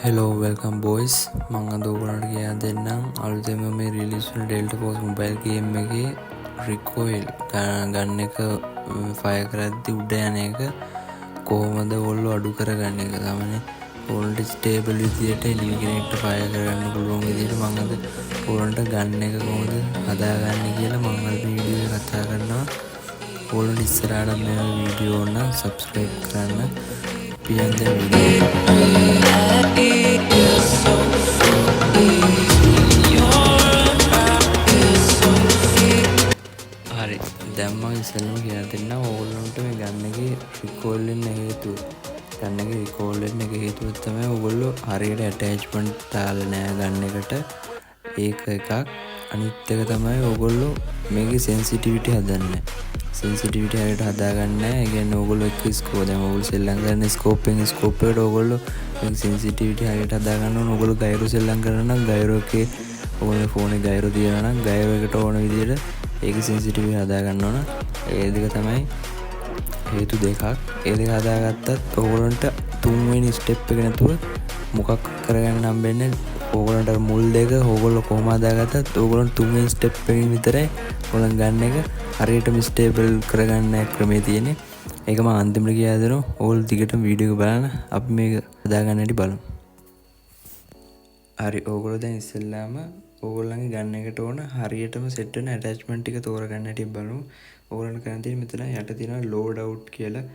Hello, welcome boys. මම අද ඔයගොල්ලන්ට කියන්න දෙන්නම් අලුතෙන්ම මේ රිලීස් වුණු Delta Force mobile game එකේ recoil ගන්න එක ෆයර් කරද්දී උඩ යන එක කොහොමද ඔයගොල්ලෝ අඩු කරගන්නේ එක තමයි. ඔයගොල්ලන්ට ස්ටේබල් විදියට එනිමි කෙනෙක්ට ෆයර් කරගන්න පුළුවන් විදියට මම අද ඔයගොල්ලන්ට ගන්න එක කොහොමද හදාගන්නේ කියලා මම අද වීඩියෝ එක කතා කරනවා. ඔයගොල්ලෝ ඉස්සරහට මේ වීඩියෝ එක subscribe කරන්න. පියන් දෙන්න හරි දැන් මම ඉස්සෙල්ලාම කියලා දෙන්නම් ඕගොල්ලන්ට මේ ගන්න එකේ රිකෝල් වෙන්න හේතුව. ගන්න එකේ රිකෝල් වෙන්න එක හේතුව තමයි ඕගොල්ලෝ හරියට ඇටැච්මන්ට් දාලා නෑ ගන්න එකට. ඒක එකක්. අනිත් එක තමයි ඕගොල්ලෝ මේකේ සෙන්සිටිවිටි හදන්නේ. සෙන්සිටිවිටි හරියට හදාගන්න නෑ. ඒ කියන්නේ ඕගොල්ලෝ එක්ක ස්කෝප් දැන් ඕගොල්ලෝ සෙල්ලම් කරන ස්කෝප් එකට ඕගොල්ලෝ මේක සෙන්සිටිවිටි හරියට හදාගන්න ඕන. ඕගොල්ලෝ ගයිරෝ සෙල්ලම් කරනවා නම් ගයිරෝ එකේ ඕගොල්ලෝ ෆෝන් එකේ ගයිරෝ තියනවා නම් ගයිරෝ එකට ඕන විදියට ඒක සෙන්සිටිවිටි හදාගන්න ඕන. ඒ දෙක තමයි හේතු දෙකක්. ඒ දෙක හදාගත්තත් ඕගොල්ලන්ට තුන්වෙනි ස්ටෙප් එක නැතුව මොකක් කරගන්න හම්බෙන්නේ ඕගොල්ලන්ට මුල් දෙක ඕගොල්ලෝ කොහොම හදාගත්තත් ඕගොල්ලන්ට තුන්වෙනි ස්ටෙප් එකකින් විතරයි ඕගොල්ලන් ගන්න එක හරියටම ස්ටේබල් කරගන්න ක්‍රමේ තියෙන්නේ. ඒක මම අන්තිමට කියලා දෙනවා. ඕගොල්ලෝ දිගටම වීඩියෝ එක බලන්න. අපි මේක හදාගන්න හැටි බලමු. හරි ඕගොල්ලෝ දැන් ඉස්සෙල්ලාම ඕගොල්ලන්ගේ ගන්න එකට ඕන හරියටම සෙට් වෙන ඇටැච්මන්ට් ටික තෝරගන්න හැටි බලමු. ඕගොල්ලන්ට කරන්න තියෙන්නේ මෙතන යට තියෙනවා ලෝඩ් අවුට් කියලා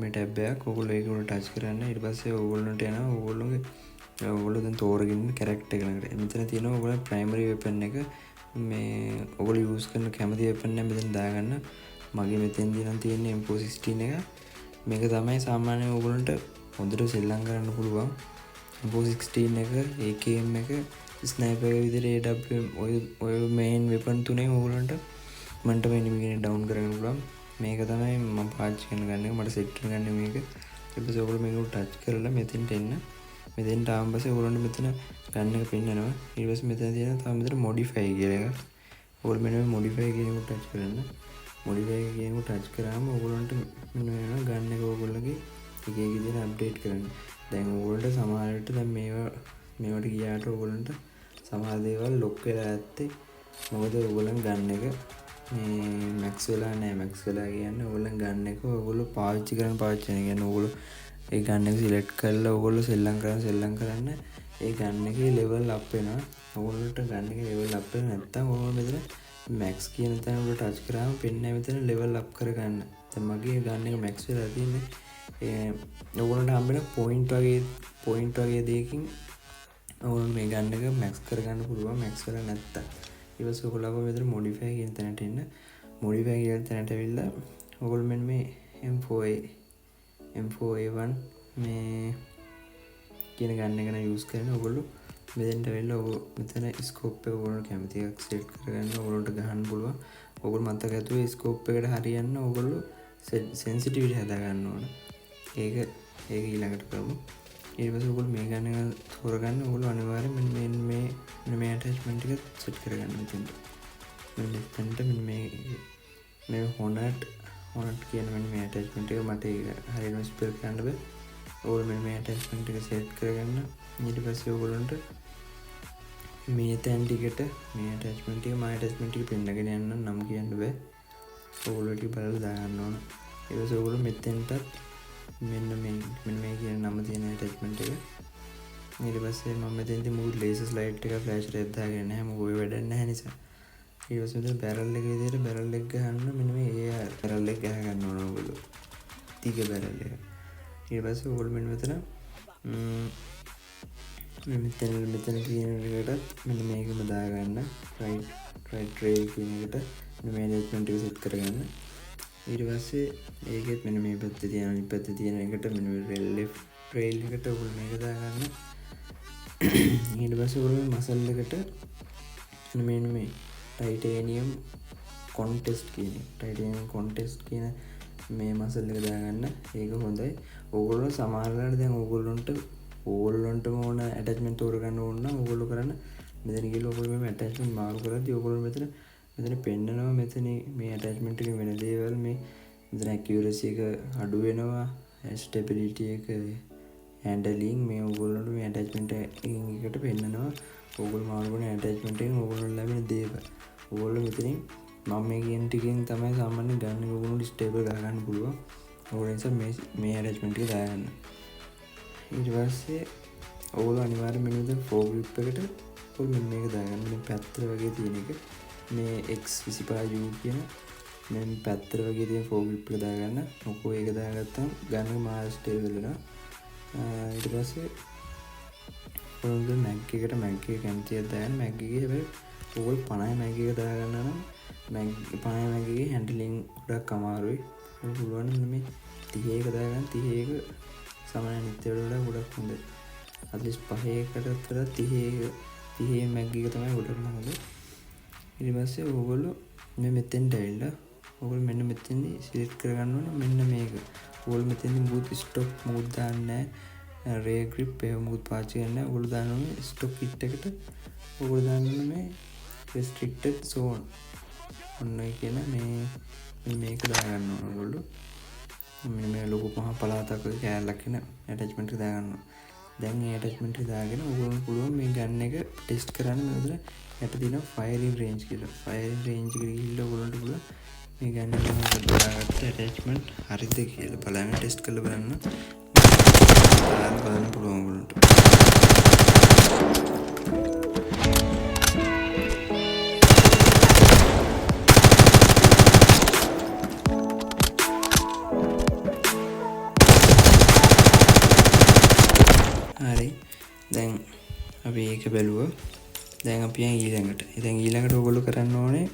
මේ ටැබ් එකක්. ඕගොල්ලෝ ඒක උඩ ටච් කරන්න. ඊට පස්සේ ඕගොල්ලන්ට යනවා ඕගොල්ලෝ දැන් තෝරගෙන කැරක්ටර් එක ළඟට. මෙතන තියෙනවා ඕගොල්ලෝ ප්‍රයිමරි වෙපන් එක. මේ ඔයගොල්ලෝ යූස් කරන කැමති වෙපන් එක මෙතන දාගන්න. මගේ මෙතෙන්දී නම් තියෙන්නේ M416 එක. මේක තමයි සාමාන්‍යයෙන් ඔයගොල්ලන්ට හොඳට සෙල්ලම් කරන්න පුළුවන්. M416 එක, AKM එක, ස්නයිපර් එක විදිහට AWM ඔය මේන් වෙපන් තුනේ ඔයගොල්ලන්ට මන්ටම එනිමි කෙනෙක් ඩවුන් කරගන්න පුළුවන්. මේක තමයි මම පාවිච්චි කරන ගන්න එක. මට සෙට් කරගන්න මේක. ඊට පස්සේ ඔයගොල්ලෝ මේක ටච් කරලා මෙතෙන්ට එන්න. මෙතෙන්ට ආවම පස්සේ ඔයගොල්ලන්ට මෙතන ගන්න එක පෙන්නනවා. ඊට පස්සේ මෙතන තියෙනවා තව මෙතන modify කියලා එකක්. ඔයගොල්ලෝ මෙන්න මේ modify කියන එක ටච් කරන්න. modify කියන එක ටච් කරාම ඔයගොල්ලන්ට මෙන්න වෙනවා ගන්න එක ඔයගොල්ලෝගේ එක එක විදිහට අප්ඩේට් කරන්න. දැන් ඔයගොල්ලන්ට සමහර විට දැන් මේවට ගියාට ඔයගොල්ලන්ට සමහර දේවල් ලොක් වෙලා ඇත්තේ මොකද ඔයගොල්ලන් ගන්න එක මේ මැක්ස් වෙලා නැහැ. මැක්ස් වෙලා කියන්නේ ඔයගොල්ලන් ගන්න එක ඔයගොල්ලෝ පාවිච්චි කරන කියන්නේ ඔයගොල්ලෝ ඒ ගන්න එක සිලෙක්ට් කරලා ඔයගොල්ලෝ සෙල්ලම් කරන්න ඒ ගන්න එකේ ලෙවල් අප් වෙනවා. ඔයගොල්ලන්ට ගන්න එකේ ලෙවල් අප් වෙන්නේ නැත්නම් ඔයගොල්ලෝ මෙතන මැක්ස් කියන තැන උඩ ටච් කරාම පෙන්නන්නේ මෙතන ලෙවල් අප් කරගන්න. දැන් මගේ ගන්න එක මැක්ස් වෙලා තියෙන්නේ. ඔයගොල්ලන්ට හම්බෙන පොයින්ට් වගේ දෙයකින් ඔයගොල්ලෝ මේ ගන්න එක මැක්ස් කරගන්න පුළුවන්. මැක්ස් වෙලා නැත්තම් ඊට පස්සේ ඔයගොල්ලෝ මෙතන modify කියන තැනට එන්න. modify කියන තැනට ඇවිල්ලා ඔයගොල්ලෝ මෙන්න මේ M4A1 මේ කියන ගන්න එක න යූස් කරන ඔයගොල්ලෝ මෙතෙන්ට වෙලා මෙතන ස්කෝප් එක ඔයගොල්ලෝ කැමති එකක් සෙට් කරගන්න ඔයගොල්ලන්ට ගහන්න පුළුවන්. ඔයගොල්ලෝ මතක ඇතුවේ ස්කෝප් එකට හරියන්න ඔයගොල්ලෝ සෙන්සිටිවිටි හදා ගන්න ඕන. ඒක ඊළඟට කරමු. ඊට පස්සේ ඔයගොල්ලෝ මේ ගන්න එක තෝරගන්න. ඔයගොල්ලෝ අනිවාර්යෙන් මෙන්න මේ ඇටැච්මන්ට් එක සෙට් කරගන්න මෙතෙන්ට. මෙතෙන්ට මේ හොනට් කියන මේ ඇටැච්මන්ට් එක මට හරියටම ස්පෙල් කරන්න බෑ. ඔයගොල්ලෝ මේ ඇටැච්මන්ට් එක සෙට් කරගන්න. ඊට පස්සේ ඔයගොල්ලන්ට මේ තැන් ටිකට මේ ඇටැච්මන්ට් එක මම ඇටැච්මන්ට් එක පෙන්නගෙන යන්න නම් කියන්න බෑ. ඔයගොල්ලෝ ටික බලලා දාගන්න ඕන. ඊට පස්සේ ඔයගොල්ලෝ මෙතෙන්ටත් මෙන්න මේ කියන නම තියෙන ඇටැච්මන්ට් එක. ඊට පස්සේ මම මෙතෙන්දී මුළු ලේසර් ස්ලයිඩ් එක ෆ්ලෑෂ් එකක් දාගෙන නැහැ. මොකද ඔය වැඩක් නැහැ නිසා. ඊට පස්සේ මෙතන බැරල් එක විදිහට බැරල් එක ගන්න මෙන්න මේ බැරල් එක ගහ ගන්න ඕන ඔයගොල්ලෝ. තික බැරල් එක. ඊට පස්සේ ඔයගොල්ලෝ මෙන්න මෙතන කියන එකටත් මෙන්න මේකම දාගන්න. රයිට් ට්‍රේල් කියන එකට මේ ඇටැච්මන්ට් එක සෙට් කරගන්න. ඊට පස්සේ ඒකෙත් මෙන්න මේ පැත්තේ තියෙන අනිත් පැත්තේ තියෙන එකට මෙන්න ලෙෆ්ට් ට්‍රේල් එකට ඔයගොල්ලෝ මේක දාගන්න. ඊට පස්සේ ඔයගොල්ලෝ මසල් එකට මෙන්න මේ ටයිටේනියම් කොන්ටෙස්ට් කියන මේ මසල් එක දාගන්න. ඒක හොඳයි. ඕගොල්ලෝ සමහරවල්ලාට දැන් ඕගොල්ලන්ටම ඕන ඇටැච්මන්ට් තෝරගන්න ඕන නම් ඕගොල්ලෝ කරන්න මෙතන ගිහලා ඔයගොල්ලෝ මේ ඇටැච්මන්ට් මාරු කරද්දී ඔයගොල්ලෝ මෙතන පෙන්නනවා මෙතන මේ ඇටැච්මන්ට් එකේ වෙන දේවල් මේ මෙතන ඇකියුරසි එක අඩු වෙනවා, ස්ටෙබිලිටි එක හැන්ඩලින් මේ ඔයගොල්ලන්ට මේ ඇටැච්මන්ට් එකට පෙන්නනවා ඔයගොල්ලෝ මාරු කරන ඇටැච්මන්ට් එකෙන් ඔයගොල්ලන්ට ලැබෙන දේවල්. ඔයගොල්ලෝ මෙතනින් මම මේ කියන ටිකෙන් තමයි සාමාන්‍යයෙන් ගන්න ඔයගොල්ලන්ට ස්ටේබල් ගන්න පුළුවන්. ඔයගොල්ලෝ නිසා මේ ඇටැච්මන්ට් එක දාගන්න. ඊට පස්සේ ඔයගොල්ලෝ අනිවාර්යයෙන් මෙන්න ෆෝග්‍රිප් එකට ඔයගොල්ලෝ මේක දාගන්න. මේ පැත්තට වගේ තියෙන එක මේ X25U කියන මේ පැත්තට වගේ තියෙන ෆෝග්‍රිප් එක දාගන්න. මොකෝ ඒක දාගත්තම ගන්න මාල් ස්ටේබල් වෙනවා. ඊට පස්සේ ඔයගොල්ලෝ මැක් එකට මැක් එක කැමතිද දාන්න. මැක් එකේ හැබැයි ඔයගොල්ලෝ 50 මැක් එක දාගන්න නම් මැක් 50 මැක් එකේ හැන්ඩලින් ගොඩක් අමාරුයි. ඒක පුළුවන් නම් මේ 30 එක දාගන්න. 30 එක සාමාන්‍ය නිත්‍යයට වඩා ගොඩක් හොඳයි. අට්ලිස්ට් 5කට වඩා 30 මැක් එක තමයි ගොඩක්ම හොඳ. ඊට පස්සේ ඔයගොල්ලෝ මේ මෙතෙන්ට ඇවිල්ලා ඔයගොල්ලෝ මෙන්න මෙතෙන්දි සිලෙක්ට් කරගන්න ඕනේ මෙන්න මේක. ඔයගොල්ලෝ මෙතෙන්දි මුත් ස්ටොක් මුත් දාන්නේ නැහැ. රේ ග්‍රිප් එහෙම මුත් පාවිච්චි කරන්නේ නැහැ. ඔයගොල්ලෝ දාන්න ඕනේ ස්ටොක් කිට් එකට ඔයගොල්ලෝ දාන්න ඕනේ මේ restricted zone. ඔන්න ඒ කියන මේක දාගන්න ඕනේ ඔයගොල්ලෝ. මේ ලොකු මහ පළාතක කෑල්ලක් වෙන ඇටැච්මන්ට් එක දාගන්න ඕනේ. දැන් මේ ඇටැච්මන්ට් එක දාගෙන ඔයගොල්ලෝ පුළුවන් මේ ගන් එක ටෙස්ට් කරන්න මෙතන යට තියෙන ෆයරින් රේන්ජ් කියලා. ෆයරින් රේන්ජ් එකට ගිහිල්ලා ඔයගොල්ලන්ට පුළුවන් මේ ගන් එක දාගත්ත ඇටැච්මන්ට් හරිද කියලා බලන්න ටෙස්ට් කරලා බලන්න. බලන්න පුළුවන් ඔයගොල්ලන්ට. හරි දැන් අපි ඒක බැලුවා. දැන් අපි යන් ඊළඟට. ඉතින් ඊළඟට ඔයගොල්ලෝ කරන්න ඕනේ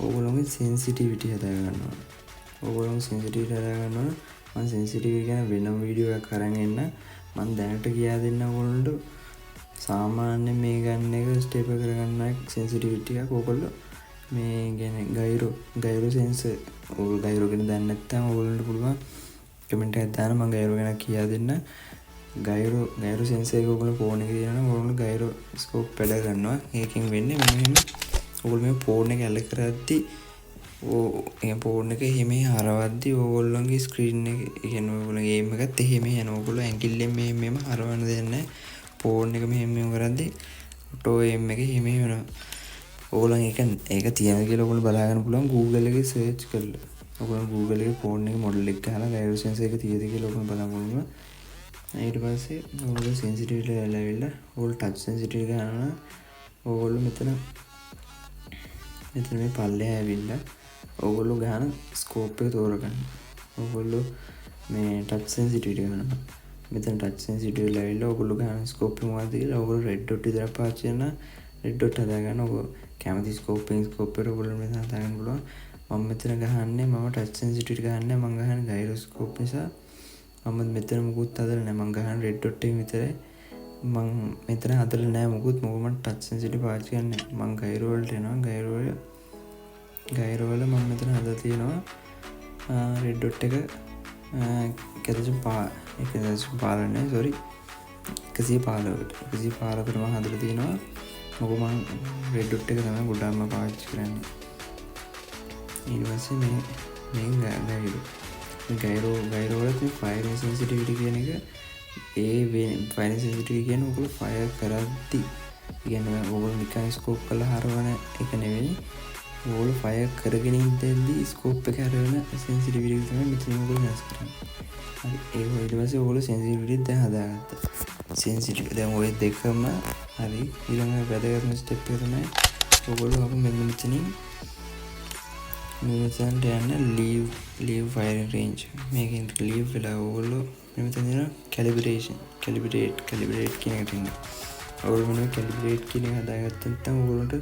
ඔයගොල්ලෝගේ සෙන්සිටිවිටි හදාගන්න ඕනේ. ඔයගොල්ලෝගේ සෙන්සිටිවිටි හදාගන්න ඕනේ. මම සෙන්සිටිවිටි ගැන වෙනම වීඩියෝ එකක් අරන් එන්න. මම දැනට කියා දෙන්න ඔයගොල්ලන්ට සාමාන්‍ය මේ ගන්න එක ස්ටේබල් කරගන්න සෙන්සිටිවිටි එකක් ඔයගොල්ලෝ මේ කියන්නේ ගයිරෝ සෙන්සර් ඔයගොල්ලෝ ගයිරෝ ගැන දන්නේ නැත්නම් ඔයගොල්ලන්ට පුළුවන් කමෙන්ට් එකක් දාන්න මම ගයිරෝ ගැන කියා දෙන්න. ගයිරෝ සෙන්සර් එක ඔයගොල්ලෝ ෆෝන් එකේ තියෙනවා ඔයගොල්ලෝ ගයිරෝ ස්කෝප් වැඩ ගන්නවා. ඒකෙන් වෙන්නේ මෙන්න ඔයගොල්ලෝ මේ ෆෝන් එක ඇල්ල කරද්දි ඒ ෆෝන් එක එහෙම හරවද්දි ඔයගොල්ලෝගේ ස්ක්‍රීන් එක කියන්නේ ඔයගොල්ලෝගේ එයිම් එකත් එහෙම යනවා. ඔයගොල්ලෝ ඇඟිල්ලෙන් මෙහෙම හරවන්න දෙන්නේ ෆෝන් එක මෙහෙම කරද්දි ඔටෝ එයිම් එක එහෙම වෙනවා. ඔයගොල්ලෝ ඒක තියන කියලා ඔයගොල්ලෝ බලා ගන්න පුළුවන් Google එකේ සර්ච් කරලා. ඔයගොල්ලෝ Google එකේ ෆෝන් එකේ මොඩල් එක ගහලා ගයිරෝ සෙන්සර් එක තියෙද කියලා ඔයගොල්ලෝ බලන්න පුළුවන්. ඊට පස්සේ ඔයගොල්ලෝ සෙන්සිටිවිටි එක ඇවිල්ලා ඔයගොල්ලෝ ටච් සෙන්සිටිවිටි ගන්නවා. ඔයගොල්ලෝ මෙතන මේ පල්ලෙහා ඇවිල්ලා ඔයගොල්ලෝ ගහන ස්කෝප් එක තෝරගන්න. ඔයගොල්ලෝ මේ ටච් සෙන්සිටිවිටි ගන්නවා. මෙතන ටච් සෙන්සිටිවිටි ඇවිල්ලා ඔයගොල්ලෝ ගහන ස්කෝප් එක මොකක්ද කියලා ඔයගොල්ලෝ රෙඩ් ඩොට් විතර පාවිච්චි කරන රෙඩ් ඩොට් හදාගන්න. ඔයගොල්ලෝ කැමති ස්කෝප් එකට ඔයගොල්ලෝ මෙතන හදාගන්න පුළුවන්. මම මෙතන ගහන්නේ මම ටච් සෙන්සිටිවිටි ගහන්නේ මම ගහන්නේ ගයිරෝ ස්කෝප් නිසා මම මෙතන මුකුත් හදලා නැහැ. මම ගහන්නේ රෙඩ් ඩොට් එක විතරයි. මම මෙතන හදලා නැහැ මුකුත්. මොකද මම ටච් සෙන්සිටිවිටි පාවිච්චි කරන්නේ නැහැ. මම ගයිරෝ වලට එනවා. ගයිරෝ වල මම මෙතන හදලා තියෙනවා රෙඩ් ඩොට් එක 115කට සෝරි 115කට මම හදලා තියෙනවා. මොකද මම රෙඩ් ඩොට් එක තමයි ගොඩක්ම පාවිච්චි කරන්නේ. ඊට පස්සේ මේ ගයිරෝ වලත් ෆයරින් සෙන්සිටිවිටි කියන එක ෆයරින් සෙන්සිටිවිටි කියන්නේ ඔයගොල්ලෝ ෆයර් කරද්දි කියන්නේ ඔයගොල්ලෝ නිකන් ස්කෝප් කරලා හරවන එක නෙවෙයි. ඔයගොල්ලෝ ෆයර් කරගෙන ඉඳද්දි ස්කෝප් එක හරවන සෙන්සිටිවිටි එක තමයි මෙතන ඔයගොල්ලෝ වෙනස් කරන්නේ. හරි ඒක ඊට පස්සේ ඔයගොල්ලෝ සෙන්සිටිවිටි දැන් හදාගත්තා. සෙන්සිටිවිටි දැන් ওই දෙකම හරි ඊළඟ වැදගත්ම ස්ටෙප් එක තමයි ඔයගොල්ලෝ අපු මෙතනින් මෙතනට යන්න leave firing range. මේකෙන් leave වෙලා ඔයගොල්ලෝ මෙතන දෙන calibrate කියන එකට ඉන්න. ඔයගොල්ලෝ මෙන්න calibrate කියන එක හදාගත්තා නැත්නම් ඔයගොල්ලන්ට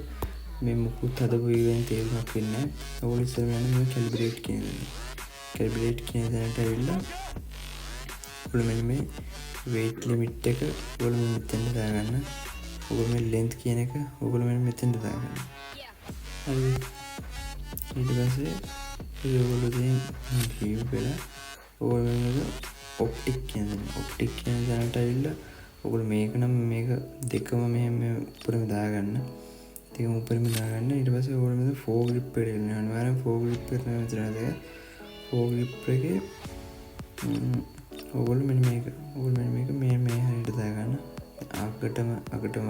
මේ මුකුත් හදපු ඉවෙන්ට් එකක් වෙන්නේ නැහැ. ඔයගොල්ලෝ ඉස්සර යන මේ calibrate කියන තැනට ඇවිල්ලා ඔයගොල්ලෝ මෙන්න මේ weight limit එක ඔයගොල්ලෝ මෙතෙන්ට දාගන්න. ඔයගොල්ලෝ මේ length කියන එක ඔයගොල්ලෝ මෙන්න මෙතෙන්ට දාගන්න. හරි ඊට පස්සේ ඔයගොල්ලෝ දැන් view වෙලා ඔයගොල්ලෝ ඔප්ටික් කියන තැනට ඇවිල්ලා ඔයගොල්ලෝ මේක දෙකම මෙහෙම උඩරම දාගන්න. ඊට පස්සේ ඔයගොල්ලෝ මෙතන ෆෝග්‍රිප් එකට එන්න අනිවාර්යෙන් ෆෝග්‍රිප් එක තමයි මෙතන හදලා ෆෝග්‍රිප් එකේ ඕගොල්ලෝ මෙන්න මේක මේ හරියට දාගන්න. අගටම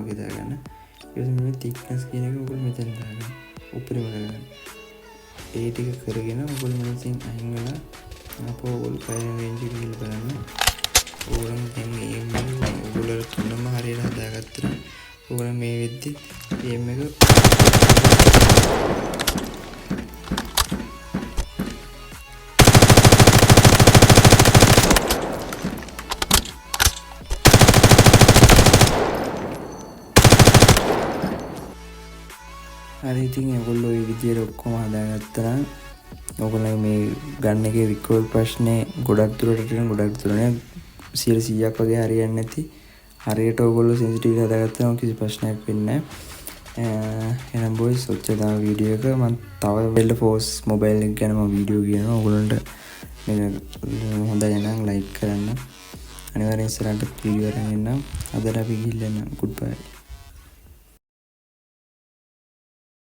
වගේ දාගන්න. ඊට පස්සේ මේ thickness කියන එක ඕගොල්ලෝ මෙතන දාගන්න. උඩරම කරගන්න. ඒ ටික කරගෙන ඕගොල්ලෝ මෙතනින් අයින් වෙලා අපෝ ඕගොල්ලෝ ෆයිල් රේන්ජ් එක ගිහලා බලන්න. ඕගොල්ලෝ දැන් මේ ඕගොල්ලෝ තුනම හරියට හදාගත්තා. ඕගොල්ලෝ මේ වෙද්දි aim එක හරි. ඉතින් ඒගොල්ලෝ මේ විදියට ඔක්කොම හදාගත්තා නම් ඕගොල්ලෝ මේ ගන්න එකේ රිකෝල් ප්‍රශ්නේ ගොඩක් දුරට 100%ක් වගේ හරියන්නේ නැති. හරියට ඕගොල්ලෝ සෙන්සිටිව් හදාගත්තා නම් කිසි ප්‍රශ්නයක් වෙන්නේ නැහැ. එහෙනම් බොයිස් ඔච්චර තමයි වීඩියෝ එක. මම තව වෙල්ඩ ෆෝස් මොබයිල් එක ගැන මම වීඩියෝ කියනවා. ඕගොල්ලන්ට මේක හොඳයි නම් ලයික් කරන්න. අනිවාර්යෙන් ඉස්සරහට වීඩියෝ අරන් එන්නම්. අදට අපි ගිහින් යන්න. ගුඩ් බයි.